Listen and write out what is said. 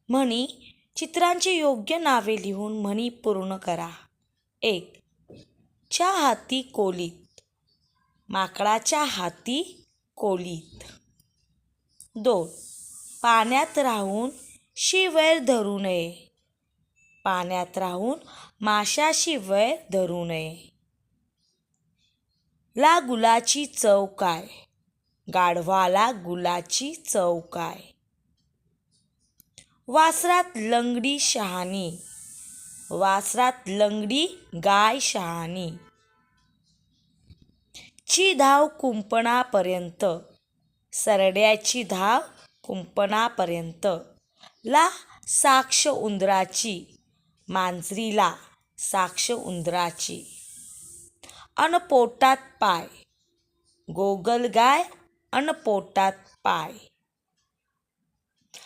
म्हणी चित्रांची योग्य नावे लिहून म्हणी पूर्ण करा. 1. च्या हाती कोलीत. माकडाच्या हाती कोलीत. 2. पाण्यात राहून शी वैर धरू नये. पाण्यात राहून माशाशी वैर धरू नये. ला गुलाची चव काय. गाढवाला गुलाची चव काय. वासरात लंगडी शहाणी. वासरात लंगडी गाय शहाणी. ची धाव कुंपणापर्यंत. सरड्याची धाव कुंपणापर्यंत. ला साक्ष उंदराची. मांजरीला साक्ष उंदराची. अन पोटात पाय. गोगलगाय अन पोटात पाय.